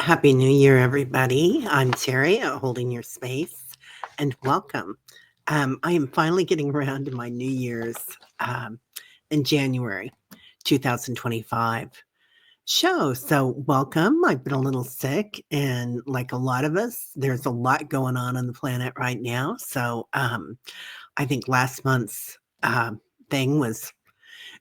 Happy New Year, everybody. I'm Teri, holding your space, and welcome. I am finally getting around to my New Year's um, in January 2025 show. So, welcome. I've been a little sick, and like a lot of us, there's a lot going on the planet right now. So, I think last month's thing was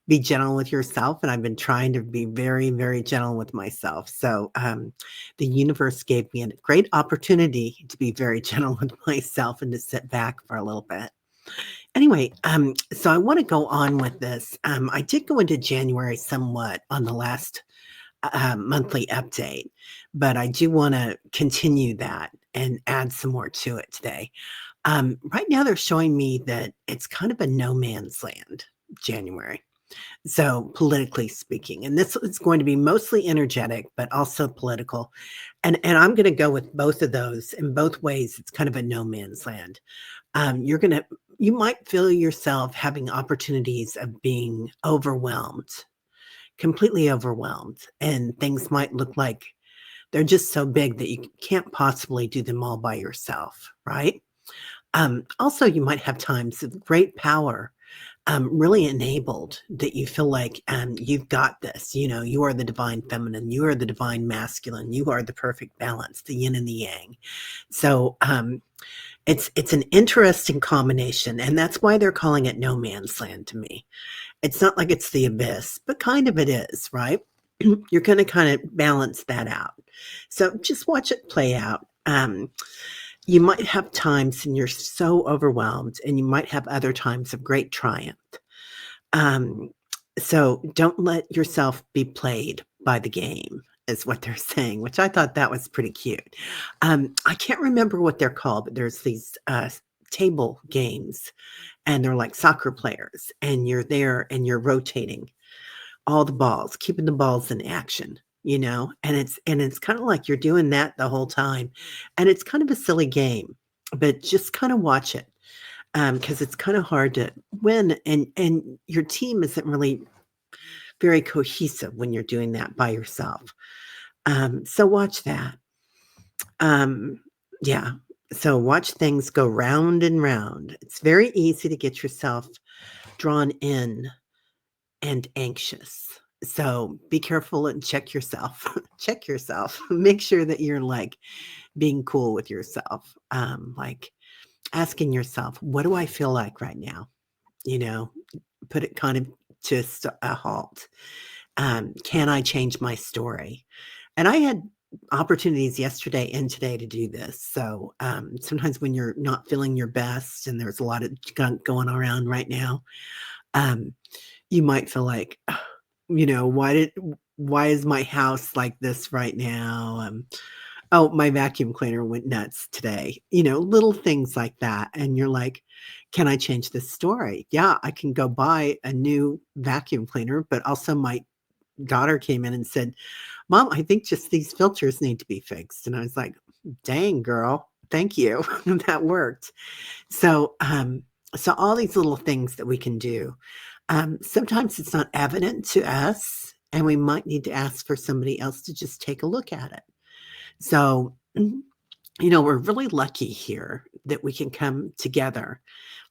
be gentle with yourself, and I've been trying to be very, very gentle with myself. So the universe gave me a great opportunity to be very gentle with myself and to sit back for a little bit. Anyway, so I want to go on with this. I did go into January somewhat on the last monthly update, but I do want to continue that and add some more to it today. Right now, they're showing me that it's kind of a no man's land, January. So, politically speaking, and this is going to be mostly energetic, but also political. And I'm going to go with both of those in both ways. It's kind of a no man's land. You might feel yourself having opportunities of being overwhelmed, completely overwhelmed, and things might look like they're just so big that you can't possibly do them all by yourself, right? Also, you might have times of great power, really enabled, that you feel like you've got this. You know, you are the divine feminine, you are the divine masculine, you are the perfect balance, the yin and the yang. So it's an interesting combination, and that's why they're calling it no man's land to me. It's not like it's the abyss, but kind of it is, right? You're going to kind of balance that out. So just watch it play out. You might have times and you're so overwhelmed, and you might have other times of great triumph. Um, so don't let yourself be played by the game, is what they're saying, which I thought that was pretty cute. I can't remember what they're called, but there's these table games, and they're like soccer players, and you're there and you're rotating all the balls, keeping the balls in action, and it's kind of like you're doing that the whole time. And it's kind of a silly game, but just kind of watch it, because it's kind of hard to win, and your team isn't really very cohesive when you're doing that by yourself. So watch that. Um, yeah. So watch things go round and round. It's very easy to get yourself drawn in and anxious. So be careful and check yourself. Check yourself. Make sure that you're like being cool with yourself. Like asking yourself, what do I feel like right now? You know, put it kind of to a halt. Can I change my story? And I had opportunities yesterday and today to do this. So sometimes when you're not feeling your best and there's a lot of gunk going around right now, um, you might feel like, why is my house like this right now? Oh, my vacuum cleaner went nuts today. Little things like that. And you're like, can I change this story? Yeah, I can go buy a new vacuum cleaner, but also my daughter came in and said, Mom, I think just these filters need to be fixed. And I was like, dang, girl, thank you. That worked. So all these little things that we can do. Sometimes it's not evident to us, and we might need to ask for somebody else to just take a look at it. So, we're really lucky here that we can come together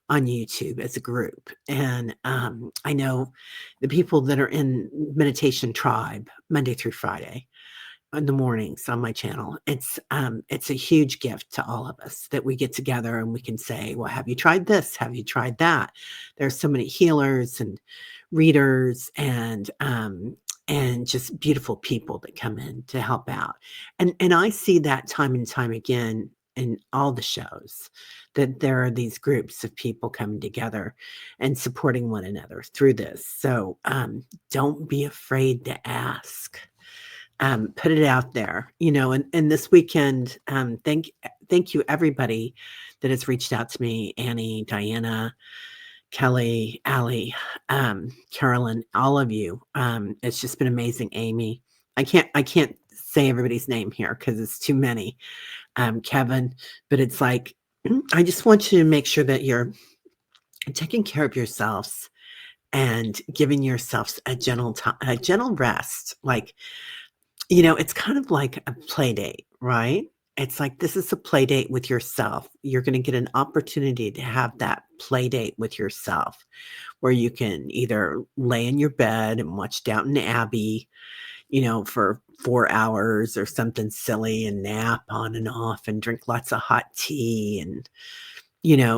on YouTube as a group. And I know the people that are in Meditation Tribe Monday through Friday in the mornings on my channel. It's a huge gift to all of us that we get together and we can say, well, have you tried this? Have you tried that? There's so many healers and readers and just beautiful people that come in to help out. And I see that time and time again in all the shows, that there are these groups of people coming together and supporting one another through this. So don't be afraid to ask. Put it out there, and this weekend, thank you everybody that has reached out to me, Annie, Diana, Kelly, Allie, Carolyn, all of you. It's just been amazing. Amy, I can't say everybody's name here because it's too many. Kevin, but it's like, I just want you to make sure that you're taking care of yourselves and giving yourselves a gentle rest. Like, It's kind of like a play date, right? It's like this is a play date with yourself. You're going to get an opportunity to have that play date with yourself where you can either lay in your bed and watch Downton Abbey, for 4 hours or something silly and nap on and off and drink lots of hot tea and,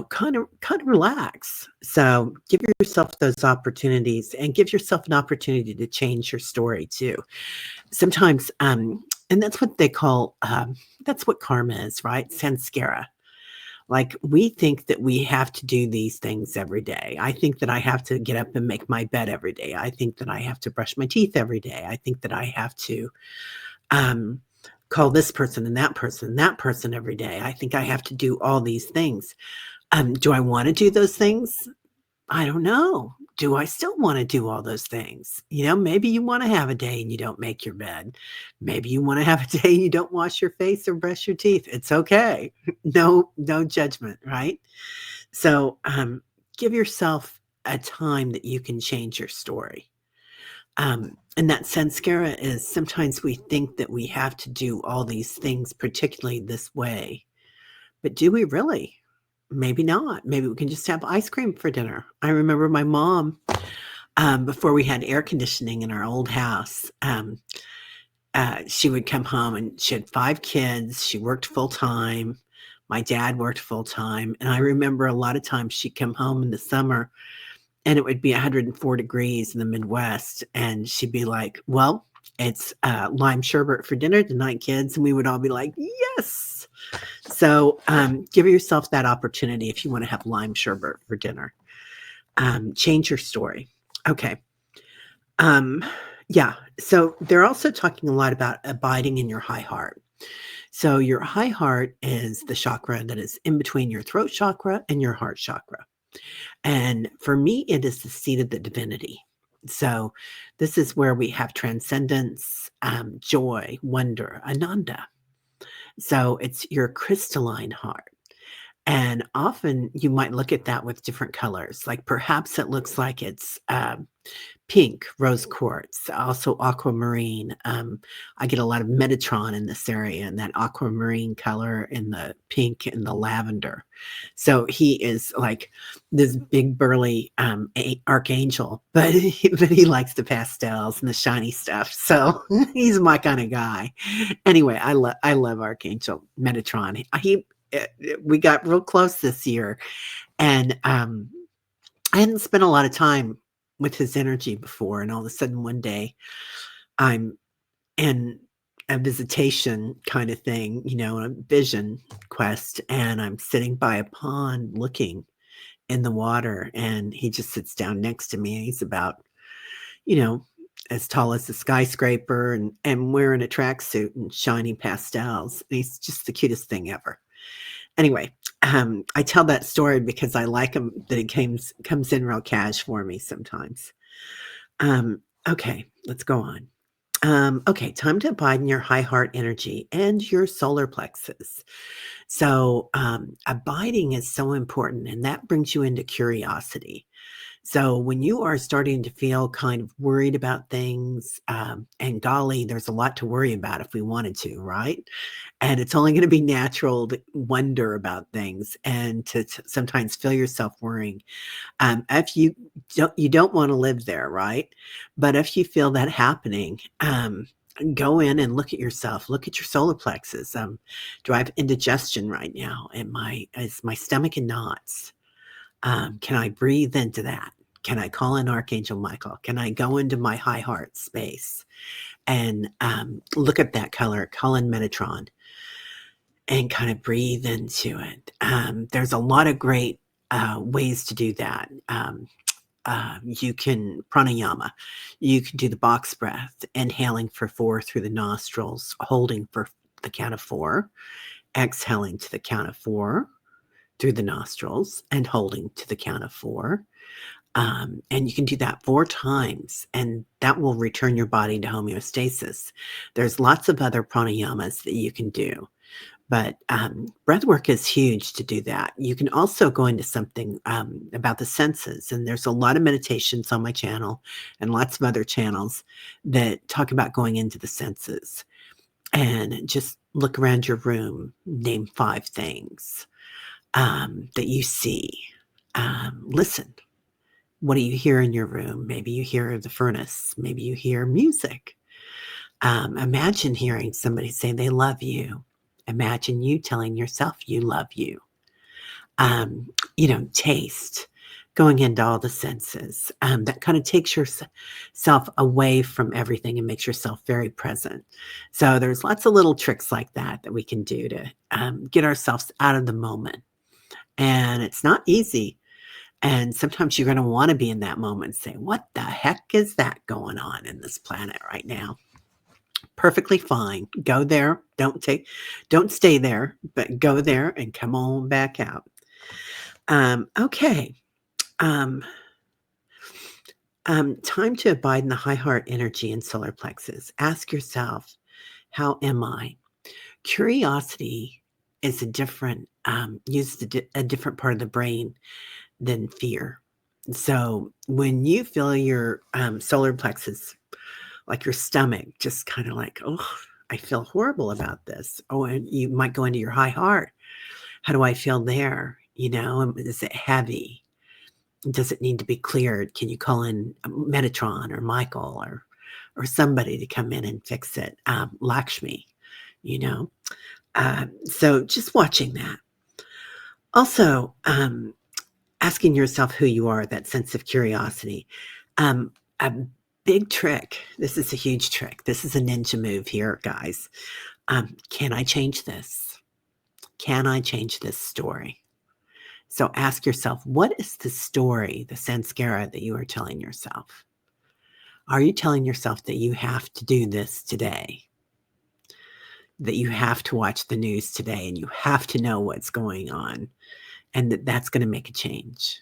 kind of relax. So give yourself those opportunities and give yourself an opportunity to change your story too. Sometimes, and that's what they call, that's what karma is, right? Samskara. Like we think that we have to do these things every day. I think that I have to get up and make my bed every day. I think that I have to brush my teeth every day. I think that I have to um, call this person and that person every day. I think I have to do all these things. Do I want to do those things? I don't know. Do I still want to do all those things? Maybe you want to have a day and you don't make your bed. Maybe you want to have a day and you don't wash your face or brush your teeth. It's okay. No judgment, right? So give yourself a time that you can change your story. And that sanskara is sometimes we think that we have to do all these things, particularly this way. But do we really? Maybe not. Maybe we can just have ice cream for dinner. I remember my mom, before we had air conditioning in our old house, she would come home and she had 5 kids. She worked full time. My dad worked full time. And I remember a lot of times she'd come home in the summer and it would be 104 degrees in the Midwest. And she'd be like, well, it's lime sherbet for dinner tonight, kids. And we would all be like, yes. So give yourself that opportunity if you want to have lime sherbet for dinner. Change your story. Okay. Yeah. So they're also talking a lot about abiding in your high heart. So your high heart is the chakra that is in between your throat chakra and your heart chakra. And for me, it is the seat of the divinity. So this is where we have transcendence, joy, wonder, ananda. So it's your crystalline heart. And often you might look at that with different colors. Like perhaps it looks like it's pink, rose quartz, also aquamarine. I get a lot of Metatron in this area and that aquamarine color and the pink and the lavender. So he is like this big burly archangel, but he likes the pastels and the shiny stuff. So he's my kind of guy. Anyway, I love Archangel Metatron. We got real close this year, and I hadn't spent a lot of time with his energy before, and all of a sudden one day I'm in a visitation kind of thing, a vision quest, and I'm sitting by a pond looking in the water, and he just sits down next to me. He's about, you know, as tall as a skyscraper and wearing a tracksuit and shiny pastels. He's just the cutest thing ever. Anyway, I tell that story because I like him that it comes in real cash for me sometimes. Okay, let's go on. Okay, time to abide in your high heart energy and your solar plexus. So abiding is so important, and that brings you into curiosity. So when you are starting to feel kind of worried about things, and golly, there's a lot to worry about if we wanted to, right? And it's only going to be natural to wonder about things and to sometimes feel yourself worrying. If you don't want to live there, right? But if you feel that happening, go in and look at yourself. Look at your solar plexus. Do I have indigestion right now? Is my stomach in knots? Can I breathe into that? Can I call in Archangel Michael? Can I go into my high heart space and look at that color, call in Metatron, and kind of breathe into it? There's a lot of great ways to do that. You can pranayama. You can do the box breath, inhaling for 4 through the nostrils, holding for the count of 4, exhaling to the count of 4 through the nostrils, and holding to the count of 4. And you can do that 4 times, and that will return your body to homeostasis. There's lots of other pranayamas that you can do. But breath work is huge to do that. You can also go into something about the senses. And there's a lot of meditations on my channel and lots of other channels that talk about going into the senses. And just look around your room, name 5 things that you see. Listen. What do you hear in your room? Maybe you hear the furnace. Maybe you hear music. Imagine hearing somebody say they love you. Imagine you telling yourself you love you. Taste, going into all the senses. That kind of takes yourself away from everything and makes yourself very present. So there's lots of little tricks like that we can do to get ourselves out of the moment. And it's not easy. And sometimes you're going to want to be in that moment and say, what the heck is that going on in this planet right now? Perfectly fine. Go there. Don't stay there, but go there and come on back out. Okay. Time to abide in the high heart energy and solar plexus. Ask yourself, how am I? Curiosity is uses a different part of the brain than fear. So when you feel your solar plexus, like your stomach, just kind of like, oh, I feel horrible about this. Oh, and you might go into your high heart. How do I feel there? Is it heavy? Does it need to be cleared? Can you call in Metatron or Michael or somebody to come in and fix it? Lakshmi, so just watching that. Also, asking yourself who you are, that sense of curiosity. A big trick. This is a huge trick. This is a ninja move here, guys. Can I change this? Can I change this story? So ask yourself, what is the story, the samskara that you are telling yourself? Are you telling yourself that you have to do this today? That you have to watch the news today and you have to know what's going on and that's going to make a change?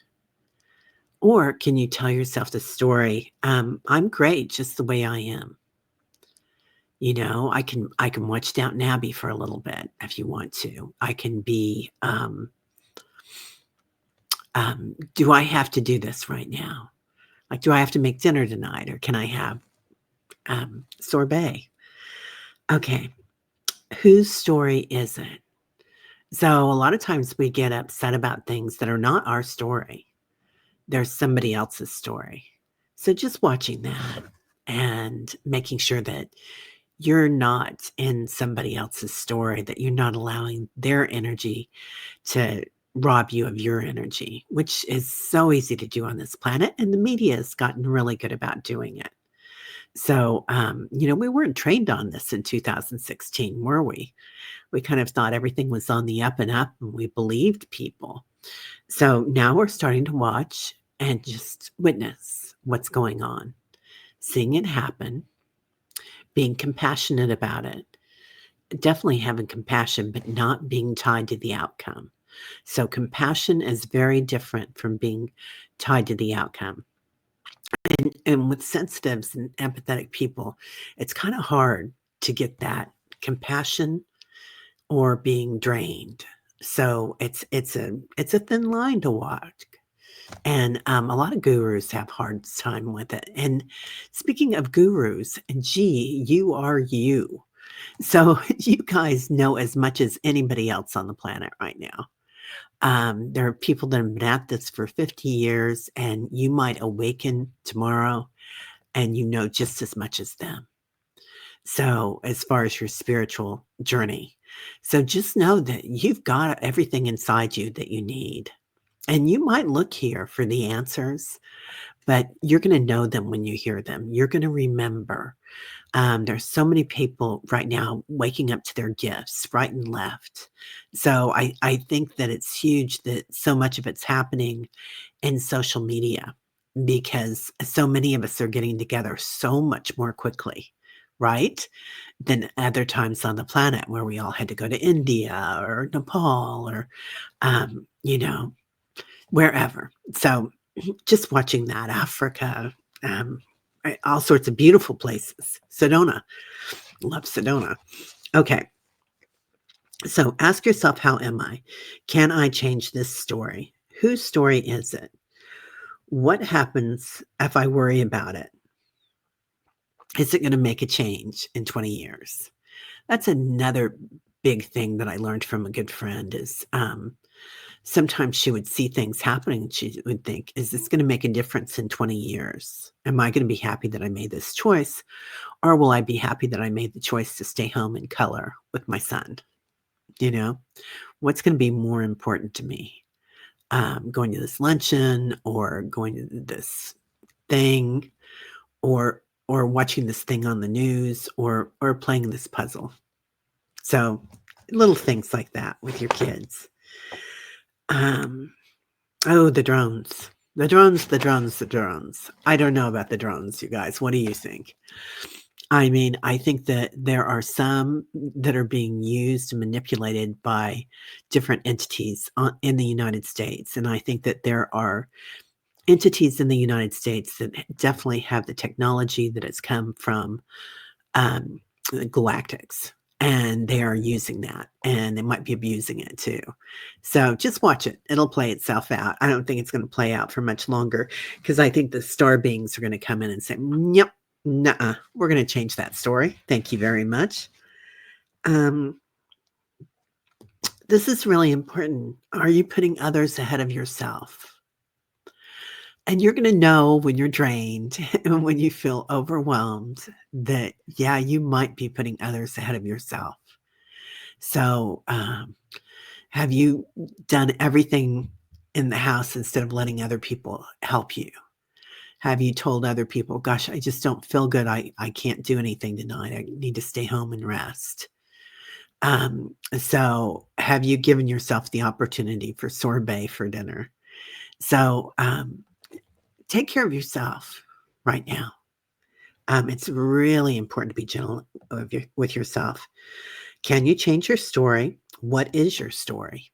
Or can you tell yourself the story, I'm great just the way I am. I can watch Downton Abbey for a little bit if you want to. I can be, do I have to do this right now? Like, do I have to make dinner tonight or can I have sorbet? Okay. Whose story is it? So a lot of times we get upset about things that are not our story. There's somebody else's story. So just watching that and making sure that you're not in somebody else's story, that you're not allowing their energy to rob you of your energy, which is so easy to do on this planet. And the media has gotten really good about doing it. So, we weren't trained on this in 2016, were we? We kind of thought everything was on the up and up and we believed people. So now we're starting to watch and just witness what's going on, seeing it happen, being compassionate about it, definitely having compassion, but not being tied to the outcome. So compassion is very different from being tied to the outcome. And with sensitives and empathetic people, it's kind of hard to get that compassion or being drained. So it's a thin line to walk. And a lot of gurus have hard time with it. And speaking of gurus, gee, you are you. So you guys know as much as anybody else on the planet right now. There are people that have been at this for 50 years, and you might awaken tomorrow and you know just as much as them. So as far as your spiritual journey. So just know that you've got everything inside you that you need. And you might look here for the answers, but you're going to know them when you hear them. You're going to remember. There's so many people right now waking up to their gifts right and left. So I think that it's huge that so much of it's happening in social media because so many of us are getting together so much more quickly, right? Than other times on the planet where we all had to go to India or Nepal or, wherever. So just watching that, Africa, all sorts of beautiful places. Sedona, love Sedona. Okay. So ask yourself, how am I? Can I change this story? Whose story is it? What happens if I worry about it? Is it going to make a change in 20 years? That's another big thing that I learned from a good friend is sometimes she would see things happening and she would think, is this going to make a difference in 20 years? Am I going to be happy that I made this choice? Or will I be happy that I made the choice to stay home and color with my son? You know, what's going to be more important to me? Going to this luncheon or going to this thing or watching this thing on the news or playing this puzzle. So little things like that with your kids. Oh, the drones. The drones, the drones, the drones. I don't know about the drones, you guys. What do you think? I mean, I think that there are some that are being used and manipulated by different entities in the United States. And I think that there are entities in the United States that definitely have the technology that has come from the galactics. And they are using that, and they might be abusing it too. So just watch it. It'll play itself out. I don't think it's going to play out for much longer because I think the star beings are going to come in and say, yep, nuh-uh, we're going to change that story. Thank you very much. This is really important. Are you putting others ahead of yourself? And you're going to know when you're drained and when you feel overwhelmed that, yeah, you might be putting others ahead of yourself. So, have you done everything in the house instead of letting other people help you? Have you told other people, gosh, I just don't feel good. I can't do anything tonight. I need to stay home and rest. So have you given yourself the opportunity for sorbet for dinner? So, take care of yourself right now. It's really important to be gentle with yourself. Can you change your story? What is your story?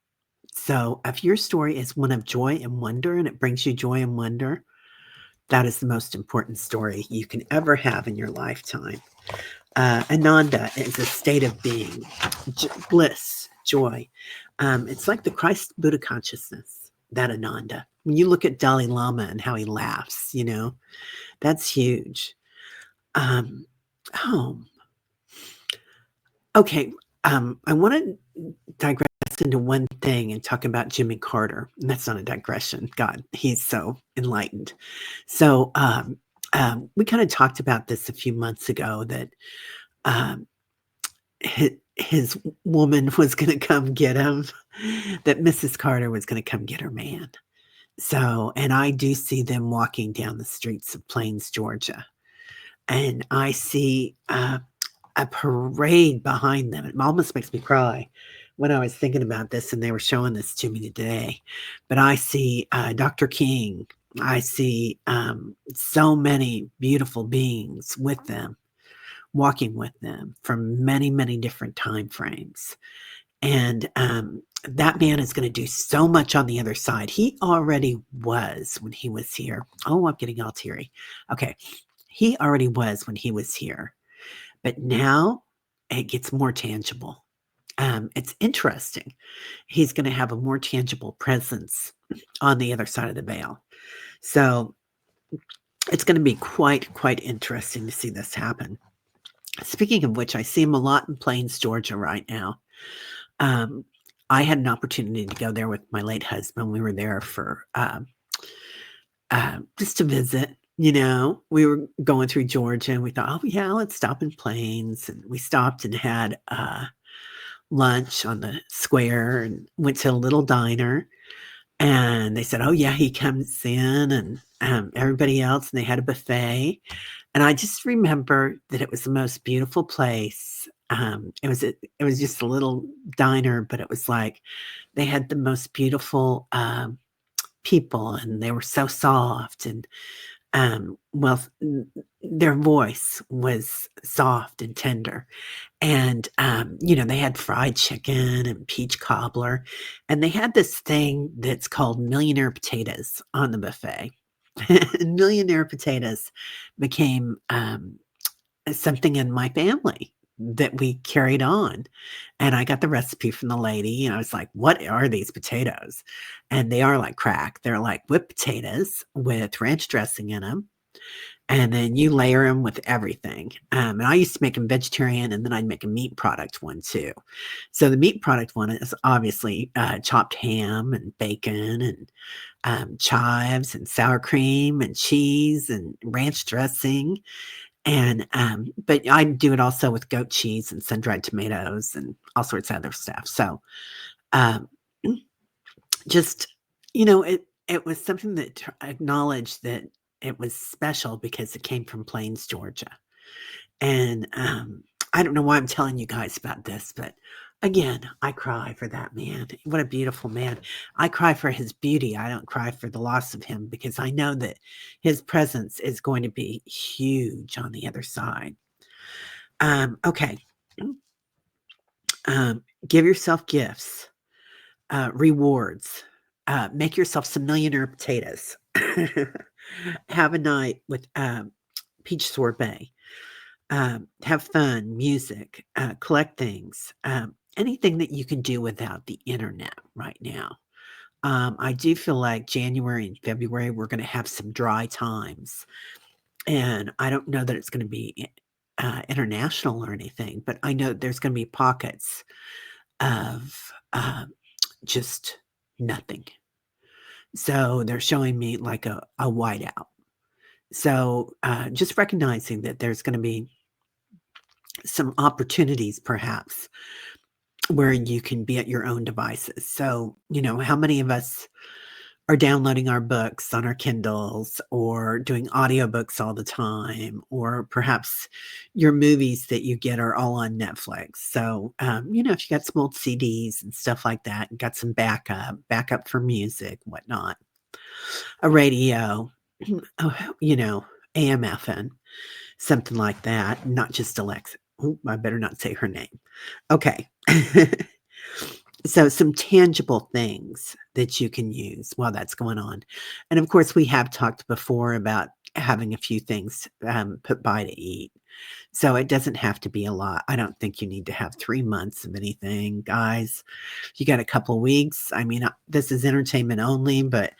So if your story is one of joy and wonder and it brings you joy and wonder, that is the most important story you can ever have in your lifetime. Ananda is a state of being, bliss, joy. It's like the Christ Buddha consciousness, that Ananda. When you look at Dalai Lama and how he laughs, that's huge. Home. Okay, I want to digress into one thing and talk about Jimmy Carter. And that's not a digression. God, he's so enlightened. So we kind of talked about this a few months ago that his woman was going to come get him, that Mrs. Carter was going to come get her man. So, and I do see them walking down the streets of Plains, Georgia. And I see a parade behind them. It almost makes me cry when I was thinking about this and they were showing this to me today. But I see Dr. King. I see so many beautiful beings with them, walking with them from many, many different time frames. And that man is going to do so much on the other side. He already was when he was here. Oh, I'm getting all teary. Okay. He already was when he was here. But now it gets more tangible. It's interesting. He's going to have a more tangible presence on the other side of the veil. So it's going to be quite interesting to see this happen. Speaking of which, I see him a lot in Plains, Georgia right now. I had an opportunity to go there with my late husband. We were there for just to visit. We were going through Georgia and we thought, oh, yeah, let's stop in Plains. And we stopped and had lunch on the square and went to a little diner. And they said, oh, yeah, he comes in and everybody else. And they had a buffet. And I just remember that it was the most beautiful place. It was just a little diner, but it was like they had the most beautiful people and they were so soft and their voice was soft and tender. And, they had fried chicken and peach cobbler. And they had this thing that's called millionaire potatoes on the buffet. And millionaire potatoes became something in my family that we carried on. And I got the recipe from the lady, and I was like, "What are these potatoes?" And they are like crack. They're like whipped potatoes with ranch dressing in them, and then you layer them with everything. And I used to make them vegetarian, and then I'd make a meat product one too. So the meat product one is obviously chopped ham and bacon and chives and sour cream and cheese and ranch dressing. And but I do it also with goat cheese and sun-dried tomatoes and all sorts of other stuff. So um, just it was something that acknowledged that it was special because it came from Plains, Georgia. And I don't know why I'm telling you guys about this, but again, I cry for that man. What a beautiful man. I cry for his beauty. I don't cry for the loss of him because I know that his presence is going to be huge on the other side. Okay. Give yourself gifts, rewards, make yourself some millionaire potatoes. Have a night with peach sorbet. Have fun, music, collect things, anything that you can do without the internet right now. I do feel like January and February, we're going to have some dry times. And I don't know that it's going to be international or anything, but I know there's going to be pockets of just nothing. So they're showing me like a whiteout. So just recognizing that there's going to be some opportunities perhaps where you can be at your own devices. So, how many of us are downloading our books on our Kindles or doing audiobooks all the time, or perhaps your movies that you get are all on Netflix. So, if you got some old CDs and stuff like that, and got some backup for music, whatnot, a radio, AM, FM, something like that, not just Alexa. Ooh, I better not say her name. Okay. So some tangible things that you can use while that's going on. And of course, we have talked before about having a few things put by to eat. So it doesn't have to be a lot. I don't think you need to have 3 months of anything, guys. You got a couple weeks. I mean, this is entertainment only, but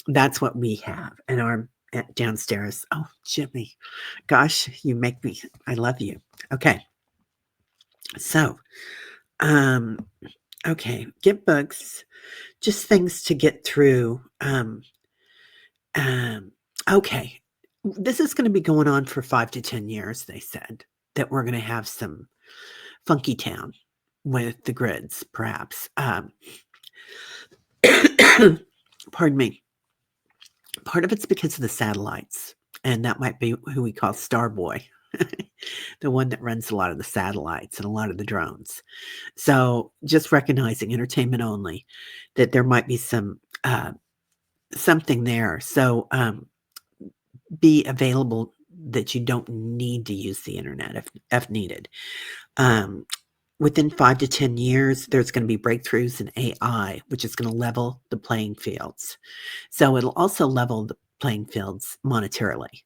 that's what we have in our downstairs. Oh, Jimmy, gosh, you make me, I love you. Okay. So, okay, get books, just things to get through. Okay, this is going to be going on for 5 to 10 years, they said, that we're going to have some funky town with the grids, perhaps. Pardon me. Part of it's because of the satellites, and that might be who we call Starboy, the one that runs a lot of the satellites and a lot of the drones. So just recognizing entertainment only, that there might be some something there. So be available that you don't need to use the internet if needed. Within 5 to 10 years, there's going to be breakthroughs in AI, which is going to level the playing fields. So it'll also level the playing fields monetarily.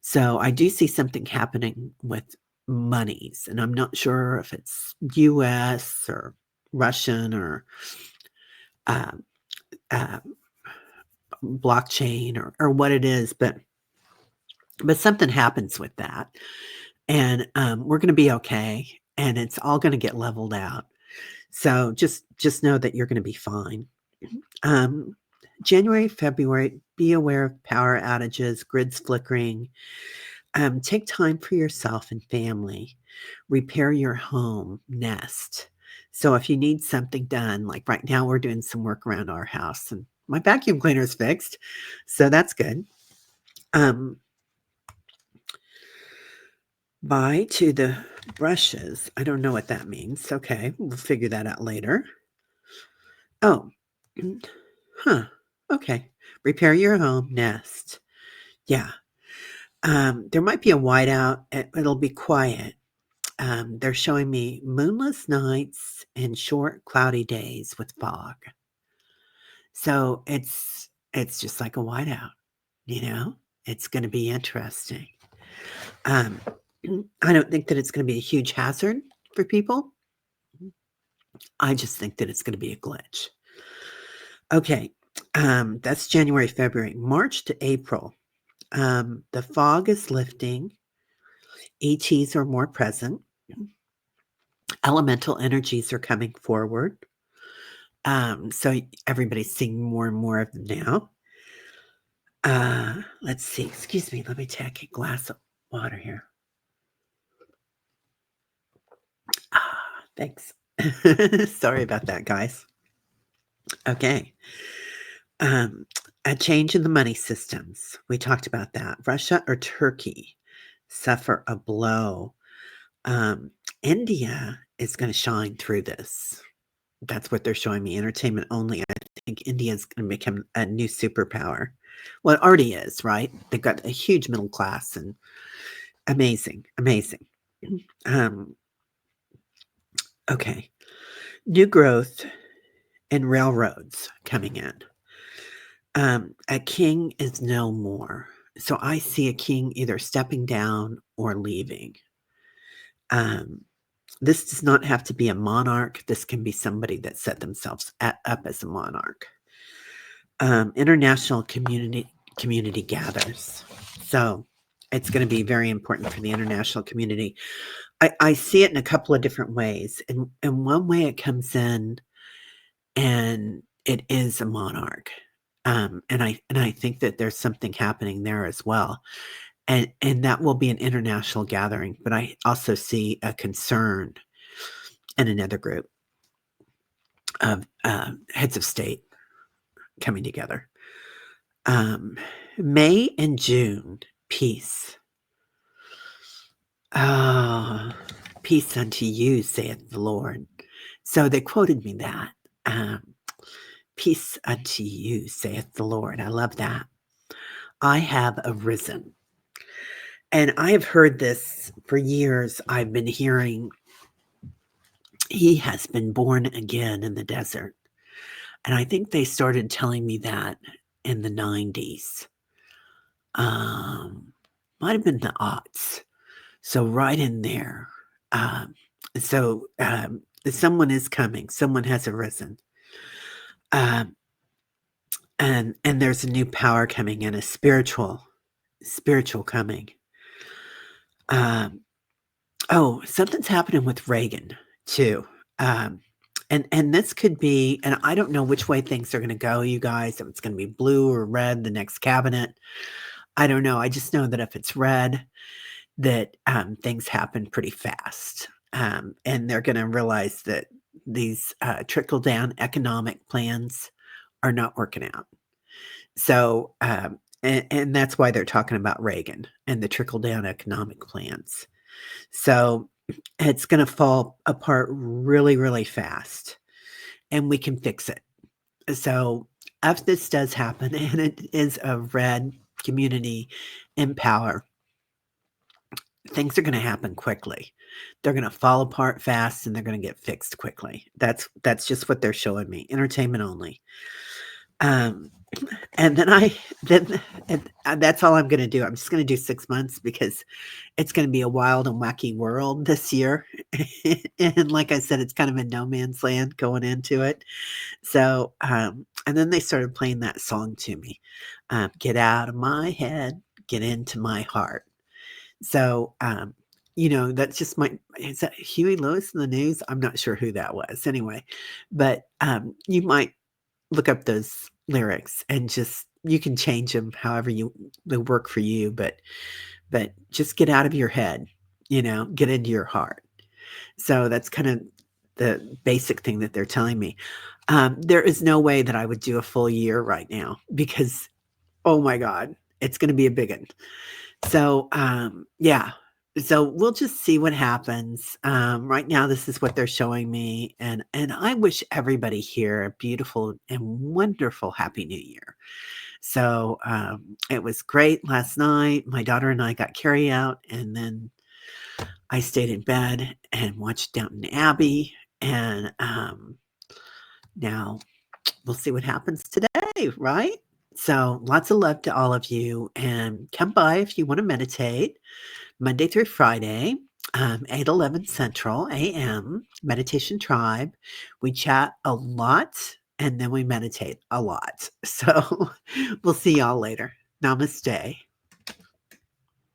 So I do see something happening with monies, and I'm not sure if it's US or Russian or uh, uh, blockchain or what it is, but something happens with that, and we're going to be okay, and it's all going to get leveled out. So just know that you're going to be fine. January, February, be aware of power outages, grids flickering. Take time for yourself and family. Repair your home, nest. So if you need something done, like right now, we're doing some work around our house, and my vacuum cleaner is fixed, so that's good. Bye to the brushes. I don't know what that means. Okay, we'll figure that out later. Oh, huh. Okay. Repair your home, nest. Yeah. There might be a whiteout. It'll be quiet. They're showing me moonless nights and short, cloudy days with fog. So it's just like a whiteout. It's going to be interesting. I don't think that it's going to be a huge hazard for people. I just think that it's going to be a glitch. Okay, that's January, February. March to April. The fog is lifting. ETs are more present. Elemental energies are coming forward. So everybody's seeing more and more of them now. Let's see. Excuse me. Let me take a glass of water here. Thanks. Sorry about that, guys. Okay. A change in the money systems. We talked about that. Russia or Turkey suffer a blow. India is going to shine through this. That's what they're showing me. Entertainment only. I think India is going to become a new superpower. Well, it already is, right? They've got a huge middle class and amazing. Okay. New growth and railroads coming in. A king is no more. So I see a king either stepping down or leaving. This does not have to be a monarch. This can be somebody that set themselves up as a monarch. International community gathers. So it's going to be very important for the international community. I see it in a couple of different ways. And one way it comes in and it is a monarch. And I think that there's something happening there as well. And that will be an international gathering. But I also see a concern in another group of heads of state coming together. May and June, peace. Peace unto you, saith the Lord. So they quoted me that. Peace unto you, saith the Lord. I love that. I have arisen. And I have heard this for years. I've been hearing he has been born again in the desert. And I think they started telling me that in the 90s. Might have been the aughts. So right in there. Someone is coming. Someone has arisen. And there's a new power coming in, a spiritual coming. Something's happening with Reagan too. And this could be, and I don't know which way things are going to go, you guys, if it's going to be blue or red, the next cabinet. I don't know. I just know that if it's red, that things happen pretty fast. And they're going to realize that these trickle-down economic plans are not working out. So, and that's why they're talking about Reagan and the trickle-down economic plans. So it's going to fall apart really, really fast, and we can fix it. So if this does happen, and it is a red community in power, things are going to happen quickly. They're going to fall apart fast, and they're going to get fixed quickly. That's just what they're showing me. Entertainment only. And then that's all I'm going to do. I'm just going to do 6 months because it's going to be a wild and wacky world this year. And like I said, it's kind of a no man's land going into it. So, and then they started playing that song to me. Get out of my head, get into my heart. So, that's just is that Huey Lewis in the News? I'm not sure who that was anyway, but you might look up those lyrics and you can change them however they work for you, but just get out of your head, get into your heart. So that's kind of the basic thing that they're telling me. There is no way that I would do a full year right now because, oh my God, it's going to be a big one. So, yeah. So we'll just see what happens. Right now, this is what they're showing me. And I wish everybody here a beautiful and wonderful Happy New Year. So it was great last night. My daughter and I got carry out, and then I stayed in bed and watched Downton Abbey. And now we'll see what happens today, right? So lots of love to all of you, and come by if you want to meditate Monday through Friday, 8:11 Central AM, Meditation Tribe. We chat a lot and then we meditate a lot. So we'll see y'all later. Namaste.